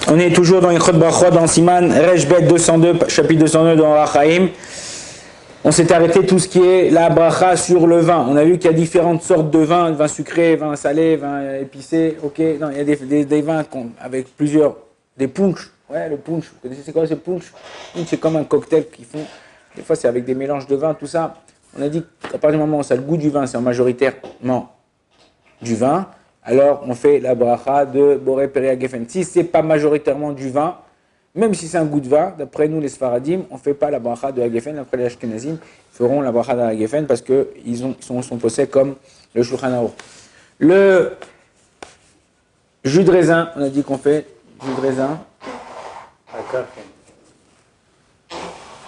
On est toujours dans Ilchot Brachot, dans Siman, Reshbet 202, chapitre 202 dans Rachaim. On s'est arrêté tout ce qui est la bracha sur le vin. On a vu qu'il y a différentes sortes de vins, vin sucré, vin salé, vin épicé. Ok, non, il y a des vins avec plusieurs, des punch. Ouais, le punch. Vous connaissez c'est quoi ce punch? Punch, c'est comme un cocktail qu'ils font. Des fois, c'est avec des mélanges de vin, tout ça. On a dit qu'à partir du moment où ça a le goût du vin, c'est majoritairement du vin. Alors, on fait la bracha de Boré Peria Geffen. Si ce n'est pas majoritairement du vin, même si c'est un goût de vin, d'après nous les Sfaradim, on ne fait pas la bracha de la Geffen. Après les Ashkenazim feront la bracha de la Geffen parce qu'ils sont posés comme le Shulchan Aruch. Le jus de raisin, on a dit qu'on fait jus de raisin.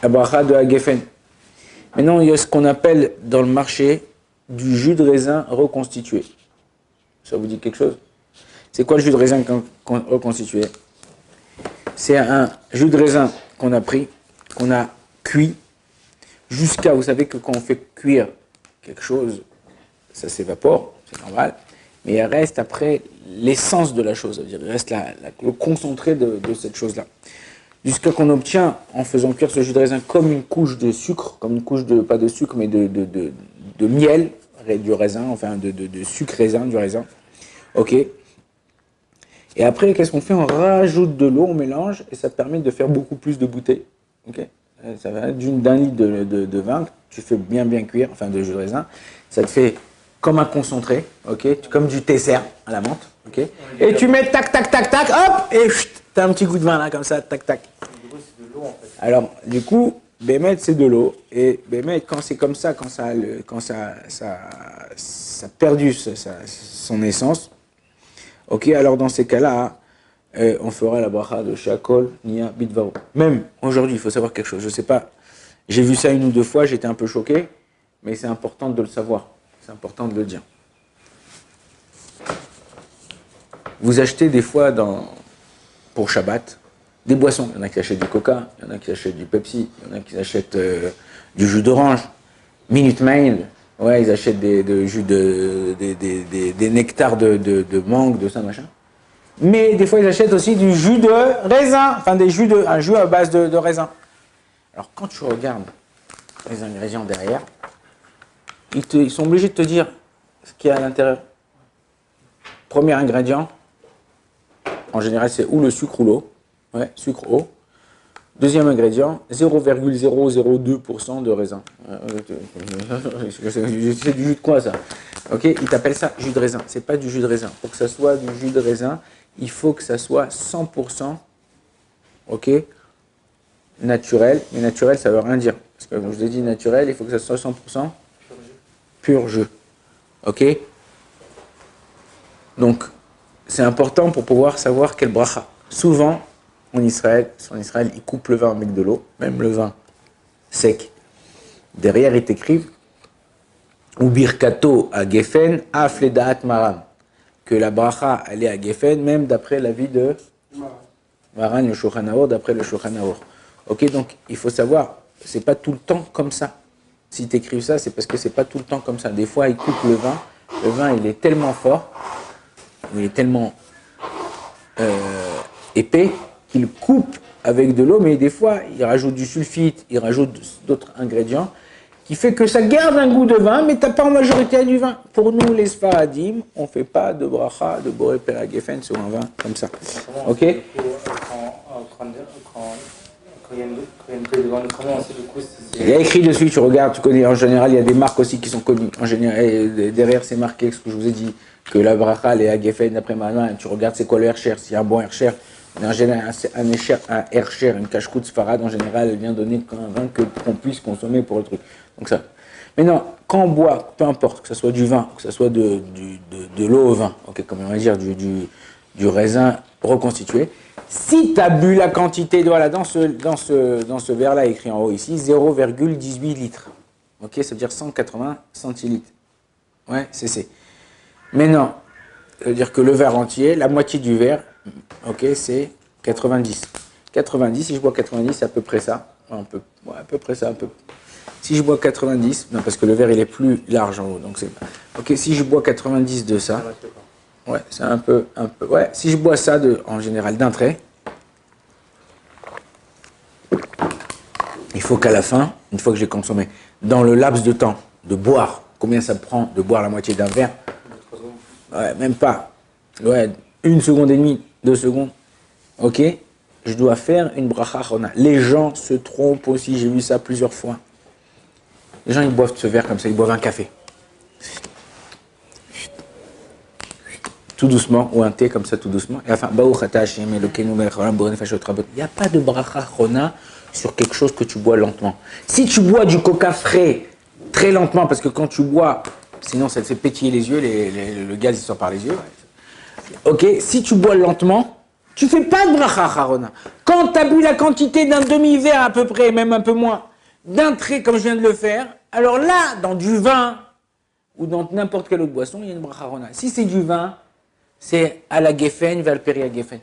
La bracha de la Geffen. Maintenant, il y a ce qu'on appelle dans le marché du jus de raisin reconstitué. Ça vous dit quelque chose? C'est quoi le jus de raisin reconstitué? C'est un jus de raisin qu'on a pris, qu'on a cuit, jusqu'à, vous savez que quand on fait cuire quelque chose, ça s'évapore, c'est normal, mais il reste après l'essence de la chose, c'est-à-dire il reste le concentré de cette chose-là. Jusqu'à qu'on obtient, en faisant cuire ce jus de raisin comme une couche de sucre, comme une couche de, pas de sucre, mais de miel, du raisin, enfin de sucre raisin, du raisin. Ok. Et après, qu'est-ce qu'on fait? On rajoute de l'eau, on mélange, et ça permet de faire beaucoup plus de bouteilles. Ok. Ça va d'un litre de vin, tu fais bien cuire, enfin de jus de raisin, ça te fait comme un concentré, ok, comme du tesser à la menthe, ok. Et tu mets tac, hop, et tu as un petit goût de vin là, comme ça, tac. Alors, du coup, Bémet, c'est de l'eau. Et Bémet, quand c'est comme ça, quand ça a perdu son essence, ok, alors dans ces cas-là, on fera la bracha de Shakol, Nia, Bitvaro. Même aujourd'hui, il faut savoir quelque chose. Je ne sais pas, j'ai vu ça une ou deux fois, j'étais un peu choqué, mais c'est important de le savoir. C'est important de le dire. Vous achetez des fois pour Shabbat, des boissons. Il y en a qui achètent du coca, il y en a qui achètent du Pepsi, il y en a qui achètent du jus d'orange, Minute Maid, ouais, ils achètent des nectars de mangue, de ça, machin. Mais des fois, ils achètent aussi du jus de raisin, enfin un jus à base de raisin. Alors, quand tu regardes les ingrédients derrière, ils sont obligés de te dire ce qu'il y a à l'intérieur. Premier ingrédient, en général, c'est ou le sucre ou l'eau. Ouais, sucre, eau. Deuxième ingrédient, 0,002% de raisin. C'est du jus de quoi ça? Ok, ils t'appellent ça jus de raisin. C'est pas du jus de raisin. Pour que ça soit du jus de raisin, il faut que ça soit 100%, ok, naturel. Mais naturel, ça veut rien dire. Parce que comme je vous ai dit naturel, il faut que ça soit 100% pur jus. Ok? Donc, c'est important pour pouvoir savoir quel bracha. Souvent, en Israël, ils coupent le vin avec de l'eau, même le vin sec. Derrière, ils t'écrivent ou birkato à Geffen, afledaat maram. Que la bracha, elle est à Geffen, même d'après l'avis de Maran, le Shulchan Aruch, d'après le Shulchan Aruch. Ok, donc il faut savoir, c'est pas tout le temps comme ça. Si tu écrives ça, c'est parce que c'est pas tout le temps comme ça. Des fois, ils coupent le vin, il est tellement fort, il est tellement épais, qu'il coupe avec de l'eau, mais des fois, il rajoute du sulfite, il rajoute d'autres ingrédients, qui fait que ça garde un goût de vin, mais tu n'as pas en majorité du vin. Pour nous, les Sfaradim, on ne fait pas de bracha, de Boré Peria Geffen sur un vin comme ça. Ok? Quand il y a une feuille de vin, comment on sait du coup si il y a écrit dessus, tu regardes, tu connais, en général, il y a des marques aussi qui sont connues. En général, derrière, c'est marqué ce que je vous ai dit, que la bracha, elle est à Geffen d'après ma main, tu regardes c'est quoi le Hercher, s'il y a un bon Hercher. En général, un Hercher, une cache-croûte Sfarad, en général, elle vient donner un vin qu'on puisse consommer pour le truc. Donc ça. Maintenant, quand on boit, peu importe, que ce soit du vin, que ce soit de l'eau au vin, okay, comme on va dire, du raisin reconstitué, si tu as bu la quantité, voilà, dans ce verre-là, écrit en haut ici, 0,18 litres. Ok, ça veut dire 180 centilitres. Ouais, c'est. Maintenant, ça veut dire que le verre entier, la moitié du verre, ok, c'est 90. 90, si je bois 90, c'est à peu près ça. À peu près ça, un peu. Si je bois 90, non, parce que le verre, il est plus large en haut, donc c'est. Ok, si je bois 90 de ça, ouais, c'est un peu. Ouais, si je bois ça en général d'un trait, il faut qu'à la fin, une fois que j'ai consommé, dans le laps de temps de boire, combien ça me prend de boire la moitié d'un verre? Ouais, même pas. Ouais, 1 seconde et demie, 2 secondes. Ok? Je dois faire une bracha chona. Les gens se trompent aussi, j'ai vu ça plusieurs fois. Les gens, ils boivent ce verre comme ça, ils boivent un café. Tout doucement, ou un thé comme ça, tout doucement. Et enfin, il n'y a pas de bracha chona sur quelque chose que tu bois lentement. Si tu bois du coca frais très lentement, parce que quand tu bois, sinon ça te fait pétiller les yeux, le gaz il sort par les yeux. Ok, si tu bois lentement, tu fais pas de bracha chona. Quand tu as bu la quantité d'un demi-verre à peu près, même un peu moins, d'un trait comme je viens de le faire, alors là, dans du vin ou dans n'importe quelle autre boisson, il y a une bracha chona. Si c'est du vin, c'est à la geffen, vers le péria geffen.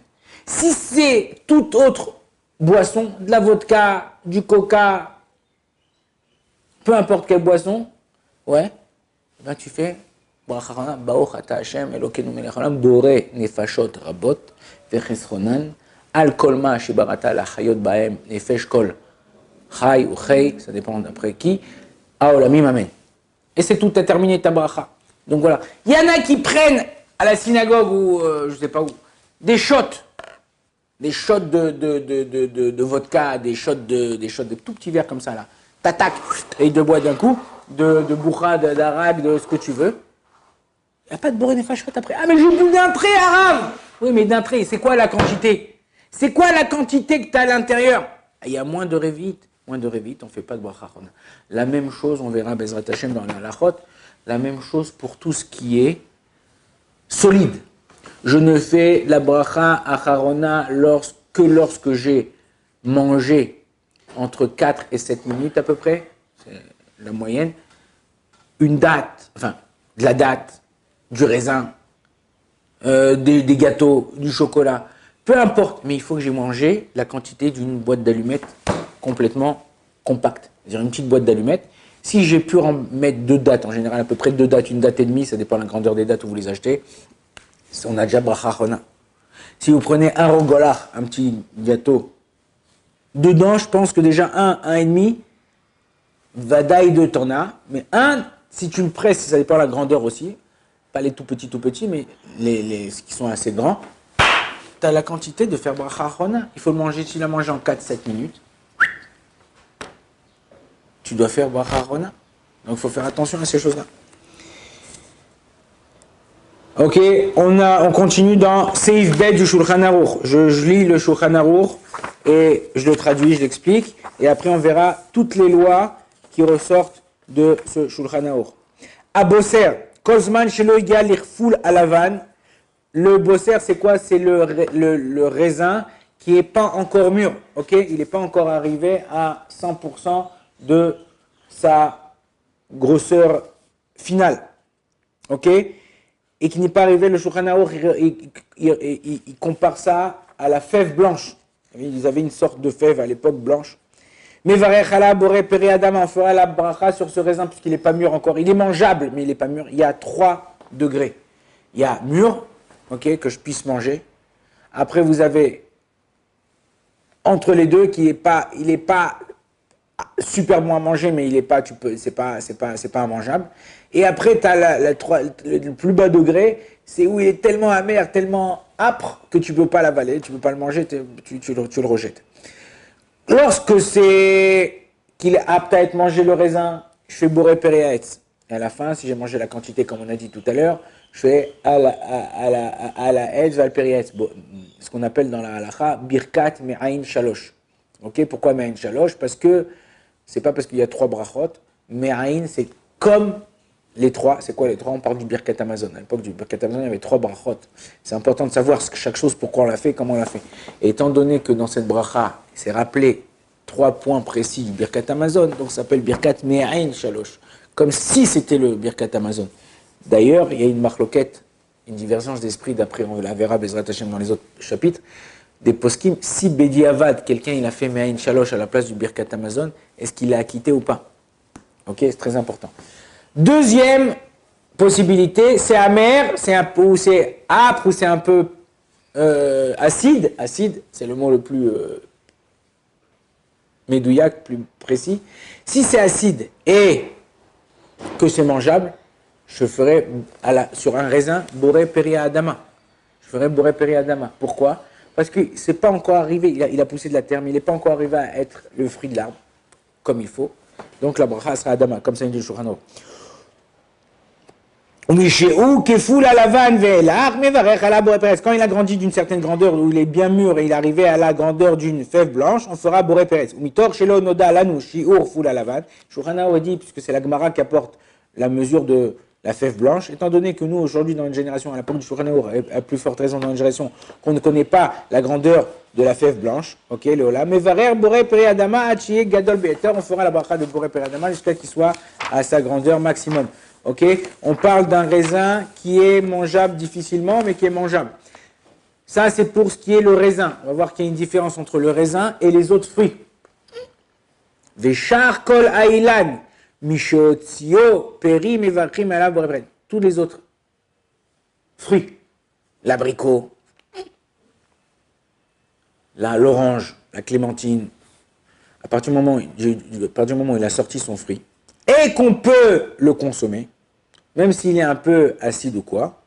Si c'est toute autre boisson, de la vodka, du coca, peu importe quelle boisson, ouais, ben tu fais bracha chona, baruch ata Hashem Elokeinu melech haolam boré nefashot rabot vechesronan al kol ma shebarata lachayot bahem nefesh kol chay ou chay, ça dépend d'après qui, haolamim amen. Et c'est tout, t'as terminé ta bracha. Donc voilà. Il y en a qui prennent à la synagogue ou je sais pas où, des shots de vodka, des shots de tout petits verres comme ça là. T'attaques et ils te boivent d'un coup, de bourra, d'arabe, de ce que tu veux. Il n'y a pas de boré nefashot après. Ah mais j'ai bu d'un trait arabe. Oui mais d'un trait, c'est quoi la quantité? C'est quoi la quantité que tu as à l'intérieur? Il y a moins de révite, on ne fait pas de bracha chona. La même chose, on verra Bezrat Hashem dans la halachot, la même chose pour tout ce qui est solide. Je ne fais la bracha acharona lorsque j'ai mangé entre 4 et 7 minutes à peu près, c'est la moyenne, une date, enfin, de la date, du raisin, des gâteaux, du chocolat, peu importe, mais il faut que j'ai mangé la quantité d'une boîte d'allumettes complètement compacte, c'est-à-dire une petite boîte d'allumettes. Si j'ai pu en mettre 2 dates, en général à peu près 2 dates, une date et demie, ça dépend de la grandeur des dates où vous les achetez, on a déjà bracha chona. Si vous prenez un rogolach, un petit gâteau, dedans, je pense que déjà un et demi, vadaï 2 t'en as, mais un, si tu le presses, ça dépend de la grandeur aussi, pas les tout petits, mais les qui sont assez grands, tu as la quantité de faire bracha chona. Il faut le manger, tu l'as mangé en 4-7 minutes, tu dois faire bracha chona. Donc il faut faire attention à ces choses-là. Ok, on continue dans Seif Bet du Shulchan Aruch. Je lis le Shulchan Aruch et je le traduis, je l'explique. Et après, on verra toutes les lois qui ressortent de ce Shulchan Aruch. À Bosser, Kozman Shelo Igal Irful Alavan. Le Bosser, c'est quoi? C'est le raisin qui n'est pas encore mûr. Ok, il n'est pas encore arrivé à 100% de sa grosseur finale. Ok? Et qui n'est pas arrivé, le Shulchan Aruch, il compare ça à la fève blanche. Ils avaient une sorte de fève à l'époque blanche. Mais Varech Boré Peri Adam, on fera la bracha sur ce raisin puisqu'il n'est pas mûr encore. Il est mangeable, mais il n'est pas mûr. Il y a 3 degrés. Il y a mûr, ok, que je puisse manger. Après, vous avez entre les deux il n'est pas super bon à manger, mais il est pas, c'est pas immangeable. Et après, tu as le plus bas degré, c'est où il est tellement amer, tellement âpre que tu peux pas l'avaler, tu peux pas le manger, tu le rejettes. Lorsque c'est qu'il est apte à être mangé le raisin, je fais boré péréaetz. Et à la fin, si j'ai mangé la quantité comme on a dit tout à l'heure, je fais à la etz val péréaetz. Ce qu'on appelle dans la halacha birkat me'ain shalosh. Ok, pourquoi me'ain shalosh? Parce que c'est pas parce qu'il y a 3 brachot. Me'ain, c'est comme les 3. C'est quoi les 3? On parle du birkat Amazon. À l'époque du birkat Amazon, il y avait 3 brachot. C'est important de savoir chaque chose, pourquoi on l'a fait, comment on l'a fait. Et étant donné que dans cette bracha, c'est rappelé 3 points précis du birkat Amazon, donc ça s'appelle birkat me'ain shalosh. Comme si c'était le birkat Amazon. D'ailleurs, il y a une marloquette, une divergence d'esprit, d'après on la verra Bezrat Hashem dans les autres chapitres, des poskim, si Bediavad, quelqu'un il a fait Me'ain Shalosh à la place du Birkat Amazon, est-ce qu'il l'a acquitté ou pas? Ok, c'est très important. Deuxième possibilité, c'est amer, ou c'est âpre, ou c'est un peu acide. Acide, c'est le mot le plus médouillac, plus précis. Si c'est acide et que c'est mangeable, je ferai sur un raisin boré péria adama. Je ferai boré péria adama. Pourquoi? Parce que c'est pas encore arrivé, il a poussé de la terre, mais il n'est pas encore arrivé à être le fruit de l'arbre, comme il faut. Donc la bracha sera adama, comme ça il dit le Shulchan Aruch. Quand il a grandi d'une certaine grandeur, où il est bien mûr et il est arrivé à la grandeur d'une fève blanche, on fera boré pérez. Shulchan dit, puisque c'est la Gemara qui apporte la mesure de la fève blanche, étant donné que nous, aujourd'hui, dans une génération, à l'époque du Shulchan Aruch, à plus forte raison dans une génération, qu'on ne connaît pas la grandeur de la fève blanche, ok, le Olam, on fera la bracha de boré péré adama jusqu'à qu'il soit à sa grandeur maximum. Ok, on parle d'un raisin qui est mangeable difficilement, mais qui est mangeable. Ça, c'est pour ce qui est le raisin. On va voir qu'il y a une différence entre le raisin et les autres fruits. Veshar kol ailan, mishotzio, peri, mevachim, alav, borepren. Tous les autres fruits. L'abricot, l'orange, la clémentine. À partir du moment où il a sorti son fruit, et qu'on peut le consommer, même s'il est un peu acide ou quoi,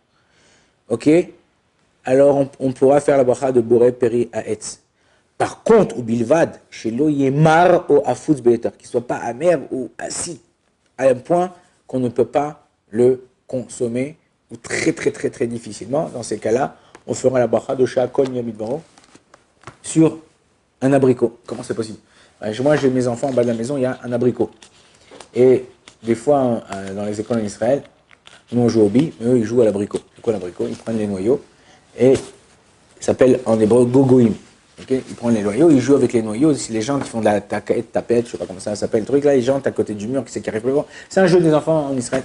ok, alors on pourra faire la bracha de boré péri à etz. Par contre, au bilvad, chez l'oyemar au afutz be'etar, qu'il ne soit pas amer ou acide, à un point qu'on ne peut pas le consommer, ou très très très très difficilement. Dans ces cas-là, on fera la bracha de shakol yamidbaro sur un abricot. Comment c'est possible? Moi, j'ai mes enfants en bas de la maison, il y a un abricot. Et des fois, dans les écoles en Israël, nous on joue au billes, mais eux ils jouent à l'abricot. C'est quoi l'abricot? Ils prennent les noyaux et ça s'appelle en hébreu gogoïm. Okay, ils prennent les noyaux, ils jouent avec les noyaux. C'est les gens qui font de la tapette, je sais pas comment ça s'appelle le truc là, les gens à côté du mur qui arrivent plus loin. C'est un jeu des enfants en Israël.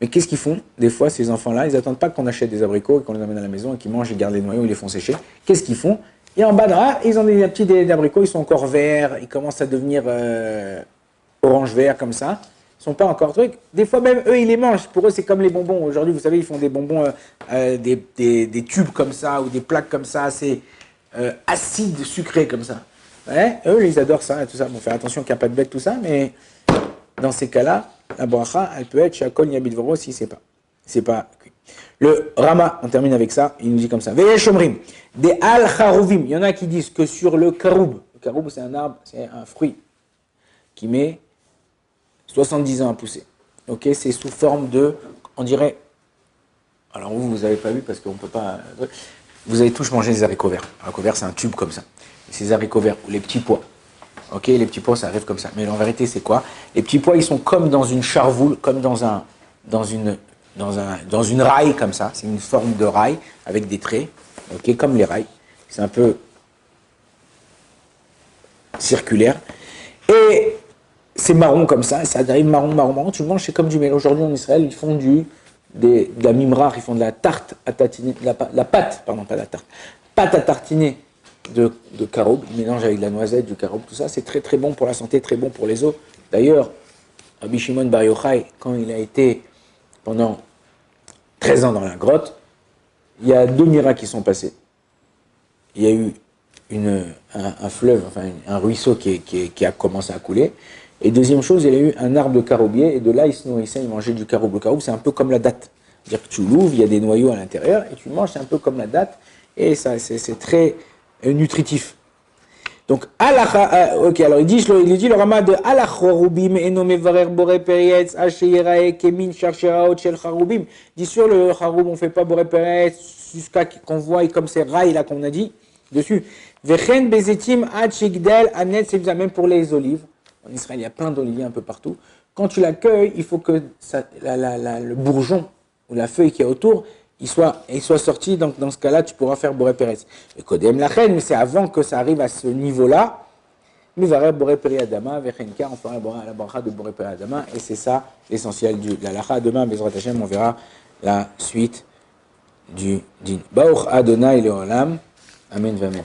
Mais qu'est-ce qu'ils font? Des fois, ces enfants-là, ils n'attendent pas qu'on achète des abricots et qu'on les amène à la maison et qu'ils mangent, ils gardent les noyaux, ils les font sécher. Qu'est-ce qu'ils font? Et en bas, ils ont des petits abricots, ils sont encore verts, ils commencent à devenir orange-vert comme ça. Ils sont pas encore trucs. Des fois même, eux, ils les mangent. Pour eux, c'est comme les bonbons. Aujourd'hui, vous savez, ils font des bonbons, des tubes comme ça ou des plaques comme ça, assez acides, sucrés comme ça. Ouais, eux, ils adorent ça et tout ça. Bon, faire attention qu'il n'y a pas de bête, tout ça, mais dans ces cas-là, la bracha, elle peut être shakol yabit voro si c'est pas cuit. Le Rama, on termine avec ça, il nous dit comme ça. Ve'yesh omrim, des al-charouvim. Il y en a qui disent que sur le karoub c'est un arbre, c'est un fruit qui met 70 ans à pousser. Ok, c'est sous forme de, on dirait, alors vous n'avez pas vu parce qu'on ne peut pas, vous avez tous mangé des haricots verts. Haricots verts, c'est un tube comme ça. Et ces haricots verts, ou les petits pois. Ok, les petits pois, ça arrive comme ça. Mais en vérité, c'est quoi? Les petits pois, ils sont comme dans une charvoule, comme dans une raille comme ça. C'est une forme de raille avec des traits, ok, comme les rails. C'est un peu circulaire. Et c'est marron comme ça, ça arrive marron. Tu le manges, c'est comme du miel. Aujourd'hui en Israël, ils font de la mimrar, ils font de la tarte à tartiner, la pâte, pardon, pas la tarte, pâte à tartiner de caroube. Ils mélangent avec de la noisette, du caroube, tout ça. C'est très très bon pour la santé, très bon pour les os. D'ailleurs, Rabbi Shimon Bar Yochai, quand il a été pendant 13 ans dans la grotte, il y a 2 miracles qui sont passés. Il y a eu un fleuve, enfin un ruisseau qui a commencé à couler. Et deuxième chose, il y a eu un arbre de caroubier, et de là, il se nourrissait, il mangeait du caroube. Le caroube, c'est un peu comme la date. C'est-à-dire que tu l'ouvres, il y a des noyaux à l'intérieur, et tu manges, c'est un peu comme la date, et ça, c'est très nutritif. Donc, ok, alors il dit le Rama de Alachrobim eno mevarer boré perietz hasheyerae kemin sharsheraot shel charubim. Dit sur le charoub, on ne fait pas boré perietz jusqu'à qu'on voit comme ces rails là qu'on a dit dessus. Vechen bezetim ad shigdel anet sebza, même pour les olives. En Israël, il y a plein d'oliviers un peu partout. Quand tu l'accueilles, il faut que le bourgeon ou la feuille qui est autour, il soit sorti. Donc, dans ce cas-là, tu pourras faire boré pérez. Et kodem lachen, mais c'est avant que ça arrive à ce niveau-là. Mivareh boré péré adama, vechenka, on fera la bracha de boré péré adama. Et c'est ça l'essentiel de la lacha. Demain, Bezrat Hashem, on verra la suite du din. Baruch Adonai leolam. Amen, amen.